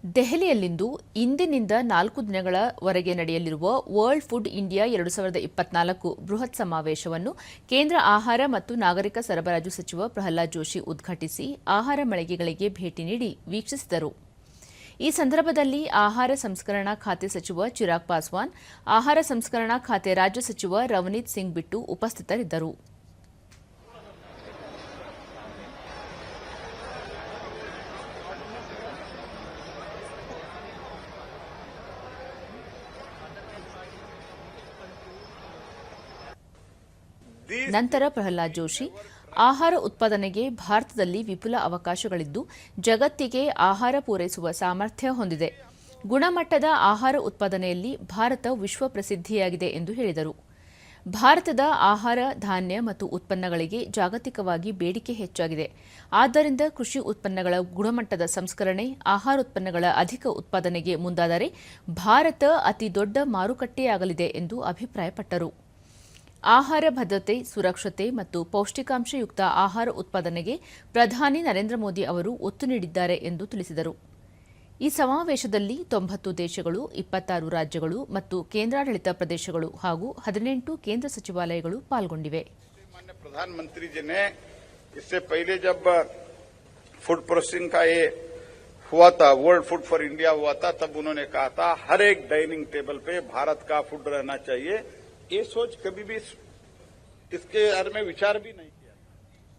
ದೆಹಲಿಯಲ್ಲಿಂದು ಇಂದಿನಿಂದ 4 ದಿನಗಳವರೆಗೆ ನಡೆಯಲಿರುವ ವರ್ಲ್ಡ್ ಫುಡ್ ಇಂಡಿಯಾ 2024 ಬೃಹತ್ ಸಮಾವೇಶವನ್ನು ಕೇಂದ್ರ ಆಹಾರ ಮತ್ತು ನಾಗರಿಕ ಸರಬರಾಜು ಸಚಿವ ಪ್ರಹ್ಲಾದ್ ಜೋಶಿ ಉದ್ಘಾಟಿಸಿ ಆಹಾರ ಮಳಿಗೆಗಳಿಗೆ ಭೇಟಿ ನೀಡಿ ವೀಕ್ಷಿಸಿದರು. ಈ ಸಂದರ್ಭದಲ್ಲಿ ಆಹಾರ ಸಂಸ್ಕರಣಾ ಖಾತೆ ಸಚಿವ ಚಿರಾಗ್ ಪಾಸ್ವಾನ್, ಆಹಾರ ಸಂಸ್ಕರಣಾ ಖಾತೆ ರಾಜ್ಯ ಸಚಿವ ರವನೀತ್ ಸಿಂಗ್ ಬಿಟ್ಟು ಉಪಸ್ಥಿತರಿದ್ದರು. ನಂತರ ಪ್ರಹ್ಲಾದ್ ಜೋಶಿ, ಆಹಾರ ಉತ್ಪಾದನೆಗೆ ಭಾರತದಲ್ಲಿ ವಿಪುಲ ಅವಕಾಶಗಳಿದ್ದು ಜಗತ್ತಿಗೆ ಆಹಾರ ಪೂರೈಸುವ ಸಾಮರ್ಥ್ಯ ಹೊಂದಿದೆ. ಗುಣಮಟ್ಟದ ಆಹಾರ ಉತ್ಪಾದನೆಯಲ್ಲಿ ಭಾರತ ವಿಶ್ವ ಪ್ರಸಿದ್ಧಿಯಾಗಿದೆ ಎಂದು ಹೇಳಿದರು. ಭಾರತದ ಆಹಾರ, ಧಾನ್ಯ ಮತ್ತು ಉತ್ಪನ್ನಗಳಿಗೆ ಜಾಗತಿಕವಾಗಿ ಬೇಡಿಕೆ ಹೆಚ್ಚಾಗಿದೆ. ಆದ್ದರಿಂದ ಕೃಷಿ ಉತ್ಪನ್ನಗಳ ಗುಣಮಟ್ಟದ ಸಂಸ್ಕರಣೆ, ಆಹಾರ ಉತ್ಪನ್ನಗಳ ಅಧಿಕ ಉತ್ಪಾದನೆಗೆ ಮುಂದಾದರೆ ಭಾರತ ಅತಿ ದೊಡ್ಡ ಮಾರುಕಟ್ಟೆಯಾಗಲಿದೆ ಎಂದು ಅಭಿಪ್ರಾಯಪಟ್ಟರು. ಆಹಾರ ಭದ್ರತೆ, ಸುರಕ್ಷತೆ ಮತ್ತು ಪೌಷ್ಟಿಕಾಂಶಯುಕ್ತ ಆಹಾರ ಉತ್ಪಾದನೆಗೆ ಪ್ರಧಾನಿ ನರೇಂದ್ರ ಮೋದಿ ಅವರು ಒತ್ತು ನೀಡಿದ್ದಾರೆ ಎಂದು ತಿಳಿಸಿದರು. ಈ ಸಮಾವೇಶದಲ್ಲಿ 90 ದೇಶಗಳು, 26 ರಾಜ್ಯಗಳು ಮತ್ತು ಕೇಂದ್ರಾಡಳಿತ ಪ್ರದೇಶಗಳು ಹಾಗೂ 18 ಕೇಂದ್ರ ಸಚಿವಾಲಯಗಳು ಪಾಲ್ಗೊಂಡಿವೆ. माननीय प्रधानमंत्री जी ने इससे पहले जब फूड प्रोसेसिंग का ये हुआ था, वर्ल्ड फूड फॉर इंडिया हुआ था, तब उन्होंने कहा था हर एक डाइनिंग टेबल पे भारत का फूड रहना चाहिए. ये सोच कभी भी इसके बारे में विचार भी नहीं.